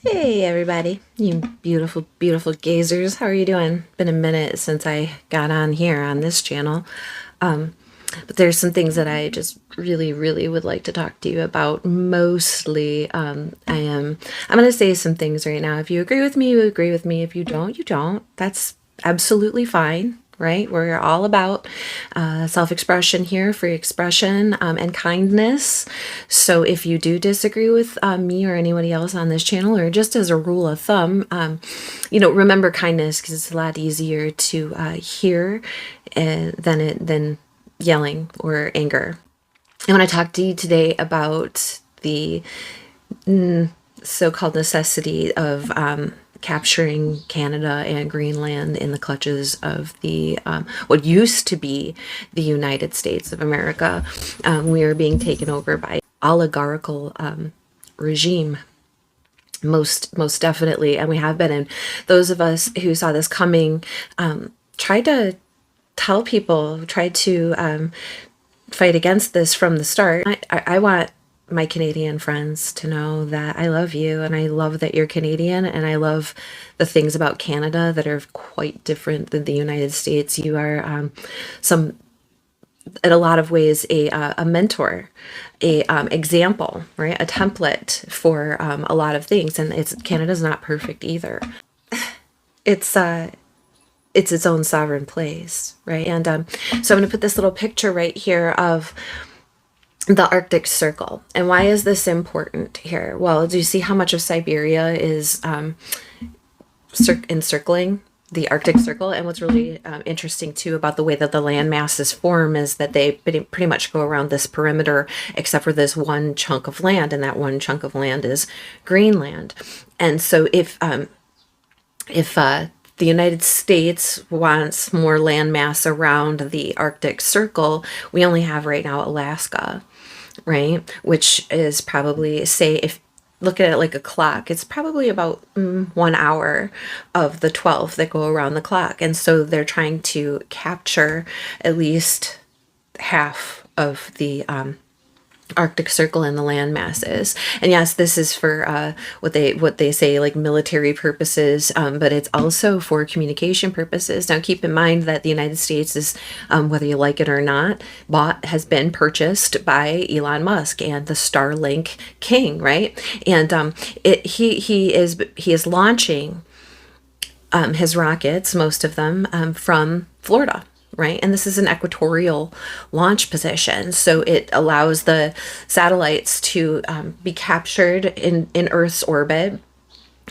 Hey everybody, you beautiful, beautiful gazers. How are you doing? Been a minute since I got on here on this channel. Um, but there's some things that I just really, really would like to talk to you about. Mostly, I'm going to say some things right now. If you agree with me, you agree with me. If you don't, you don't. That's absolutely fine. Right? We're all about self-expression here, free expression, and kindness. So if you do disagree with me or anybody else on this channel, or just as a rule of thumb, remember kindness, because it's a lot easier to hear than yelling or anger. I want to talk to you today about the so-called necessity of capturing Canada and Greenland in the clutches of the what used to be the United States of America. We are being taken over by oligarchical regime, most definitely, and we have been. And those of us who saw this coming tried to tell people, tried to fight against this from the start. I want my Canadian friends to know that I love you, and I love that you're Canadian, and I love the things about Canada that are quite different than the United States. You are some in a lot of ways a mentor, a example, right, a template for a lot of things. And Canada's not perfect either. It's it's its own sovereign place, right? And so I'm going to put this little picture right here of the Arctic Circle. And why is this important here? Well, do you see how much of Siberia is encircling the Arctic Circle? And what's really interesting too about the way that the land masses form is that they pretty much go around this perimeter, except for this one chunk of land, and that one chunk of land is Greenland. And so if the United States wants more land mass around the Arctic Circle, we only have right now Alaska, right? Which is probably, say, if look at it like a clock, it's probably about 1 hour of the 12 that go around the clock. And so they're trying to capture at least half of the Arctic Circle and the land masses. And yes, this is for what they say, like, military purposes, but it's also for communication purposes. Now, keep in mind that the United States is, whether you like it or not, has been purchased by Elon Musk and the Starlink king, right? And he is launching his rockets, most of them, from Florida. Right. And this is an equatorial launch position. So it allows the satellites to be captured in Earth's orbit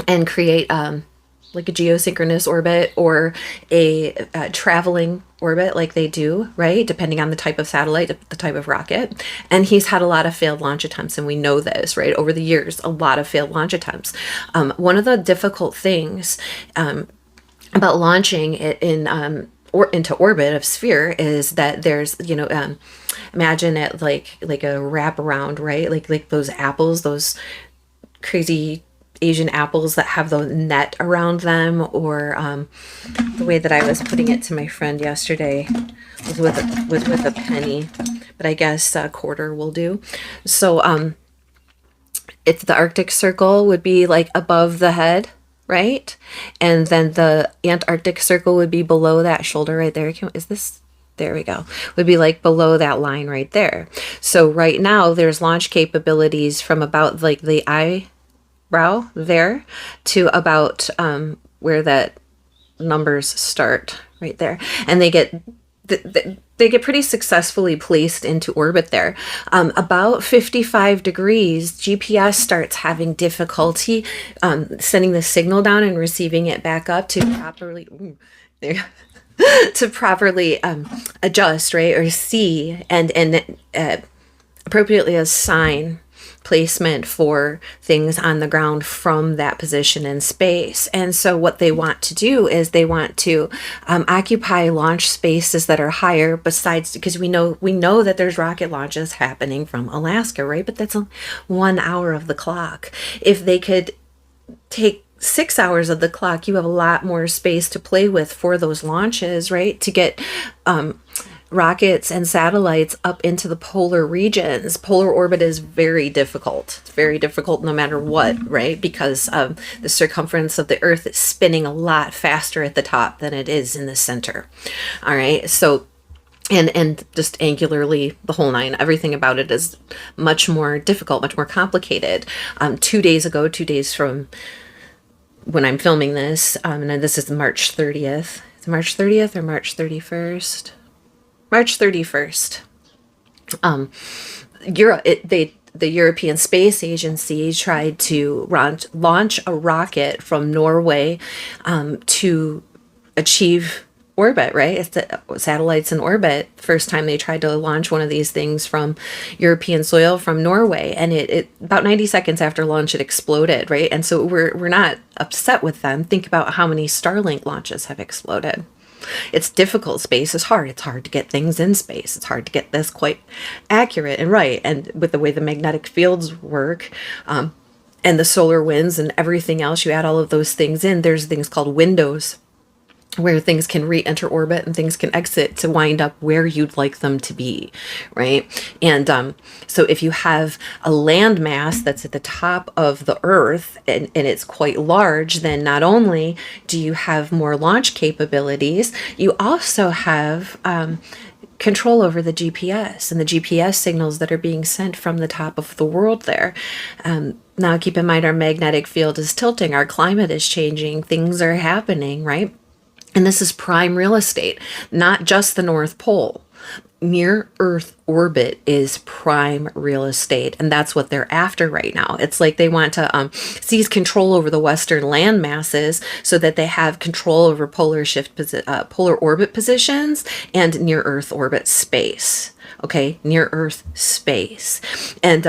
and create like a geosynchronous orbit or a traveling orbit, like they do, right? Depending on the type of satellite, the type of rocket. And he's had a lot of failed launch attempts, and we know this, right? Over the years, a lot of failed launch attempts. One of the difficult things about launching it or into orbit of sphere is that there's, imagine it like a wraparound, right? Like those apples, those crazy Asian apples that have the net around them, or the way that I was putting it to my friend yesterday was with a penny, but I guess a quarter will do. So it's the Arctic Circle would be like above the head, right? And then the Antarctic Circle would be below that shoulder right there. There we go. Would be like below that line right there. So right now there's launch capabilities from about like the eyebrow there to about where that numbers start right there. And they get pretty successfully placed into orbit there. About 55 degrees, GPS starts having difficulty sending the signal down and receiving it back up to properly adjust, right, or see and appropriately assign placement for things on the ground from that position in space. And so what they want to do is they want to occupy launch spaces that are higher, besides, because we know that there's rocket launches happening from Alaska, right? But that's 1 hour of the clock. If they could take 6 hours of the clock, you have a lot more space to play with for those launches, right? To get rockets and satellites up into the polar regions. Polar orbit is very difficult. It's very difficult no matter what, right? Because the circumference of the Earth is spinning a lot faster at the top than it is in the center. All right. So, and just angularly, the whole nine, everything about it is much more difficult, much more complicated. 2 days ago, 2 days from when I'm filming this, and this is March 30th. It's March 30th or March 31st? March 31st. The European Space Agency tried to launch a rocket from Norway to achieve orbit, right? It's the satellites in orbit. First time they tried to launch one of these things from European soil from Norway, and it about 90 seconds after launch it exploded, right? And so we're not upset with them. Think about how many Starlink launches have exploded. It's difficult. Space is hard. It's hard to get things in space. It's hard to get this quite accurate and right. And with the way the magnetic fields work, and the solar winds and everything else, you add all of those things in, there's things called windows where things can re-enter orbit and things can exit to wind up where you'd like them to be, right? And so if you have a landmass that's at the top of the Earth and it's quite large, then not only do you have more launch capabilities, you also have control over the GPS and the GPS signals that are being sent from the top of the world there. Now keep in mind our magnetic field is tilting, our climate is changing, things are happening, right? And this is prime real estate, not just the North Pole. Near Earth orbit is prime real estate, and that's what they're after right now. It's like they want to seize control over the Western land masses so that they have control over polar orbit positions and near Earth orbit space. Okay, near Earth space, and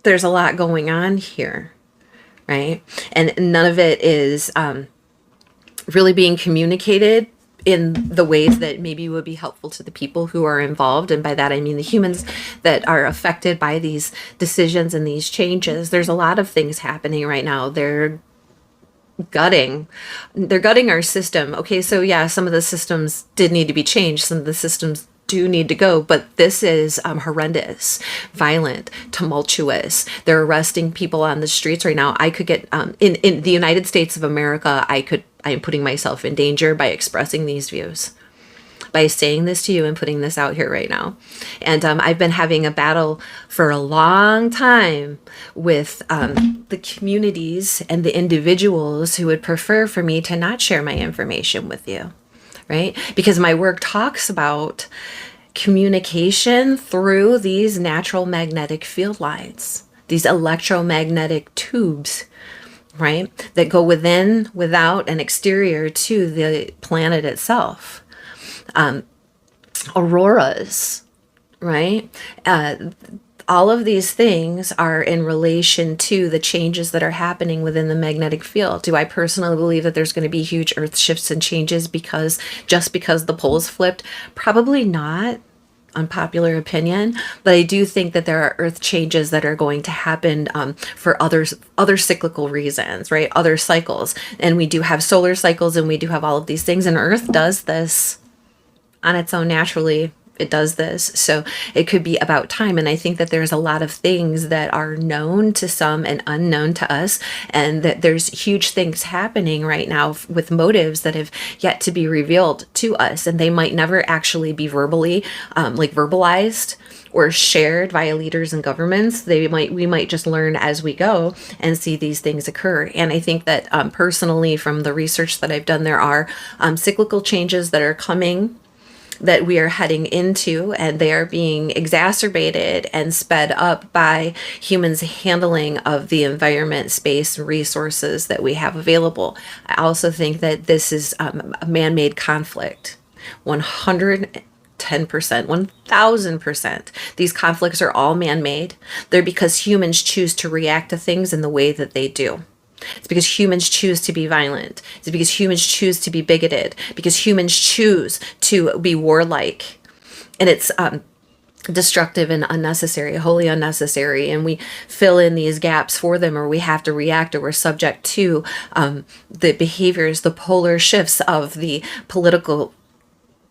there's a lot going on here, right? And none of it is really being communicated in the ways that maybe would be helpful to the people who are involved. And by that, I mean the humans that are affected by these decisions and these changes. There's a lot of things happening right now. They're gutting our system. Okay, so yeah, some of the systems did need to be changed. Some of the systems do need to go, but this is horrendous, violent, tumultuous. They're arresting people on the streets right now. I could get in the United States of America, I am putting myself in danger by expressing these views, by saying this to you and putting this out here right now. And I've been having a battle for a long time with the communities and the individuals who would prefer for me to not share my information with you. Right? Because my work talks about communication through these natural magnetic field lines, these electromagnetic tubes, right? That go within, without, and exterior to the planet itself. Auroras, right? All of these things are in relation to the changes that are happening within the magnetic field. Do I personally believe that there's going to be huge earth shifts and changes because the poles flipped? Probably not. Unpopular opinion, but I do think that there are earth changes that are going to happen for other cyclical reasons, right? Other cycles. And we do have solar cycles and we do have all of these things, and Earth does this on its own naturally. It does this. So it could be about time. And I think that there's a lot of things that are known to some and unknown to us. And that there's huge things happening right now with motives that have yet to be revealed to us. And they might never actually be verbalized or shared via leaders and governments. We might just learn as we go and see these things occur. And I think that personally, from the research that I've done, there are cyclical changes that are coming, that we are heading into, and they are being exacerbated and sped up by humans' handling of the environment, space, and resources that we have available. I also think that this is a man-made conflict. 110%, 1000%. These conflicts are all man-made. They're because humans choose to react to things in the way that they do. It's because humans choose to be violent. It's because humans choose to be bigoted. Because humans choose to be warlike. And it's destructive and unnecessary, wholly unnecessary. And we fill in these gaps for them, or we have to react, or we're subject to the behaviors, the polar shifts of the political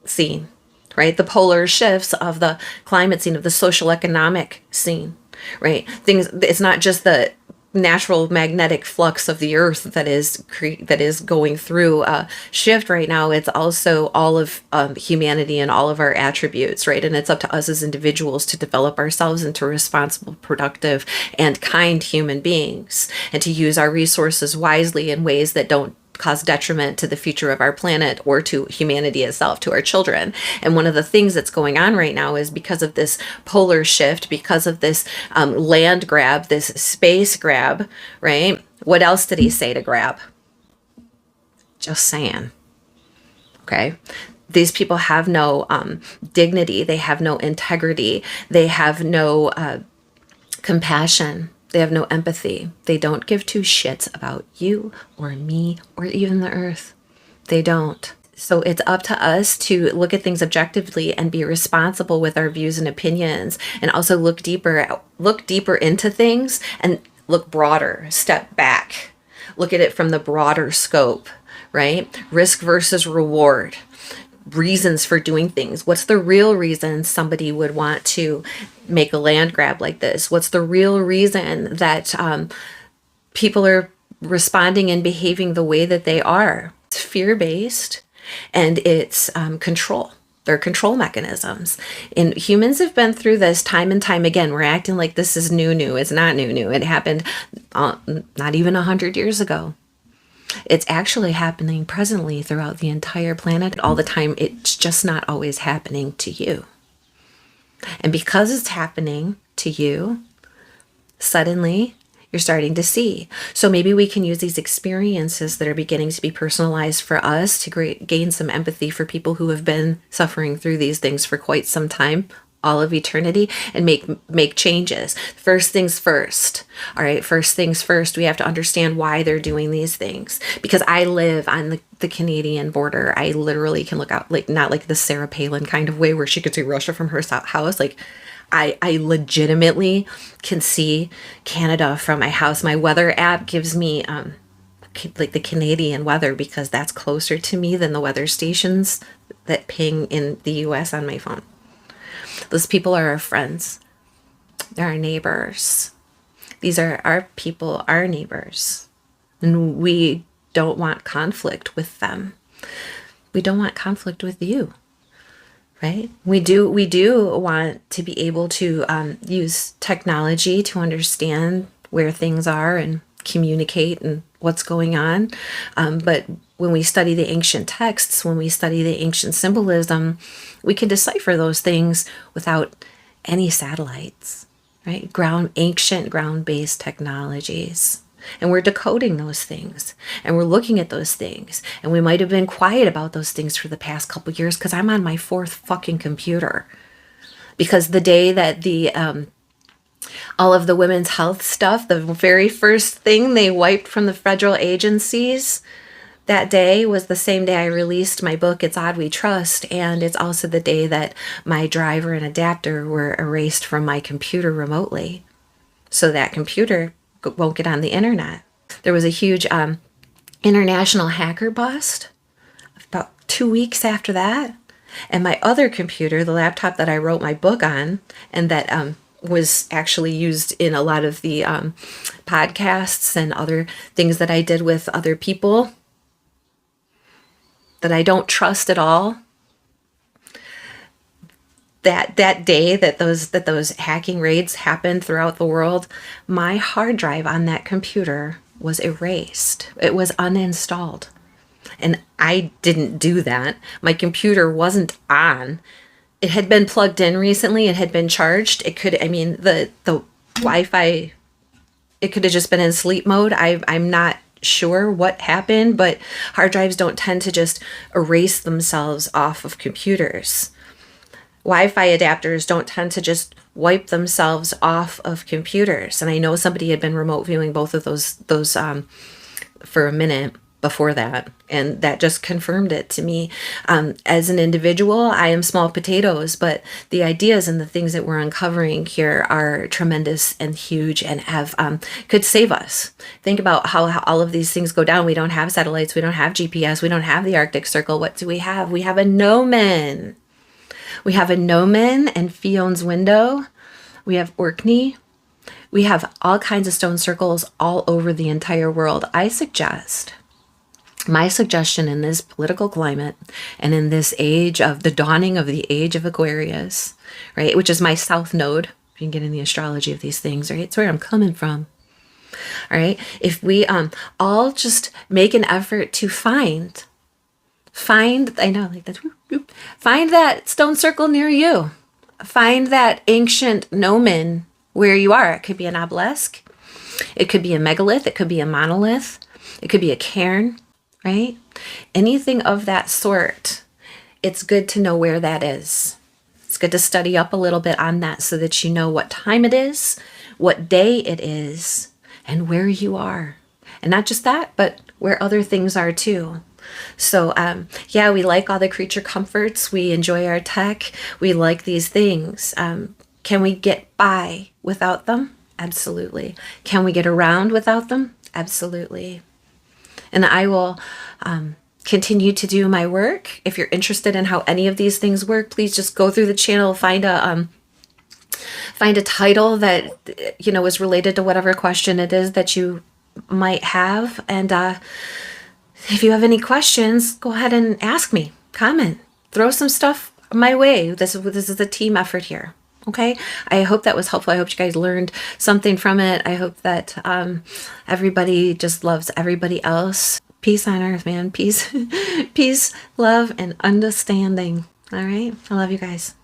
scene, right? The polar shifts of the climate scene, of the social economic scene, right? It's not just the natural magnetic flux of the earth that is going through a shift right now. It's also all of humanity and all of our attributes, right? And it's up to us as individuals to develop ourselves into responsible, productive, and kind human beings, and to use our resources wisely in ways that don't cause detriment to the future of our planet or to humanity itself, to our children. And one of the things that's going on right now is because of this polar shift, because of this land grab, this space grab, right? What else did he say to grab? Just saying. Okay. These people have no dignity. They have no integrity. They have no compassion. They have no empathy. They don't give two shits about you or me or even the earth. They don't. So it's up to us to look at things objectively and be responsible with our views and opinions, and also look deeper into things and look broader, step back, look at it from the broader scope, right? Risk versus reward. Reasons for doing things. What's the real reason somebody would want to make a land grab like this? What's the real reason that people are responding and behaving the way that they are? It's fear-based, and it's control. They're control mechanisms. And humans have been through this time and time again. We're acting like this is new. It's not new. It happened not even 100 years ago. It's actually happening presently throughout the entire planet all the time. It's just not always happening to you. And because it's happening to you, suddenly you're starting to see. So maybe we can use these experiences that are beginning to be personalized for us to gain some empathy for people who have been suffering through these things for quite some time, all of eternity, and make changes. First things first. All right, first things first, we have to understand why they're doing these things. Because I live on the Canadian border. I literally can look out, like, not like the Sarah Palin kind of way where she could see Russia from her house. Like, I legitimately can see Canada from my house. My weather app gives me like the Canadian weather because that's closer to me than the weather stations that ping in the US on my phone. Those people are our friends. They're our neighbors. These are our people, our neighbors. And we don't want conflict with them. We don't want conflict with you, right? We do want to be able to use technology to understand where things are and communicate and what's going on. But when we study the ancient texts, when we study the ancient symbolism, we can decipher those things without any satellites, right? Ancient ground-based technologies. And we're decoding those things, and we're looking at those things, and we might have been quiet about those things for the past couple years because I'm on my 4th fucking computer. Because the day that the all of the women's health stuff, the very first thing they wiped from the federal agencies, that day was the same day I released my book, It's Odd We Trust, and it's also the day that my driver and adapter were erased from my computer remotely. So that computer won't get on the internet. There was a huge international hacker bust about 2 weeks after that. And my other computer, the laptop that I wrote my book on, and that was actually used in a lot of the podcasts and other things that I did with other people that I don't trust at all. That day that those hacking raids happened throughout the world, my hard drive on that computer was erased. It was uninstalled. And I didn't do that. My computer wasn't on. It had been plugged in recently. It had been charged. The Wi-Fi, it could have just been in sleep mode. I'm not sure what happened, but hard drives don't tend to just erase themselves off of computers. Wi-Fi adapters don't tend to just wipe themselves off of computers. And I know somebody had been remote viewing both of those for a minute. before that, and that just confirmed it to me. As an individual, I am small potatoes, but the ideas and the things that we're uncovering here are tremendous and huge, and have could save us. Think about how all of these things go down. We don't have satellites, we don't have GPS, we don't have the Arctic Circle. What do we have? We have a gnomon. We have a gnomon and Fion's window. We have Orkney. We have all kinds of stone circles all over the entire world. My suggestion in this political climate and in this age of the dawning of the age of Aquarius, right, which is my south node, if you can get in the astrology of these things, right, it's where I'm coming from. All right, if we all just make an effort to find, I know, like that, find that stone circle near you, find that ancient gnomon where you are. It could be an obelisk, it could be a megalith, it could be a monolith, it could be a cairn, right? Anything of that sort. It's good to know where that is. It's good to study up a little bit on that so that you know what time it is, what day it is, and where you are. And not just that, but where other things are too. So yeah, we like all the creature comforts. We enjoy our tech. We like these things. Can we get by without them? Absolutely. Can we get around without them? Absolutely. And I will continue to do my work. If you're interested in how any of these things work, please just go through the channel, find a title that is related to whatever question it is that you might have. And if you have any questions, go ahead and ask me, comment, throw some stuff my way. This is a team effort here. Okay, I hope that was helpful. I hope you guys learned something from it. I hope that everybody just loves everybody else. Peace on earth, man. Peace, peace, love, and understanding. All right, I love you guys.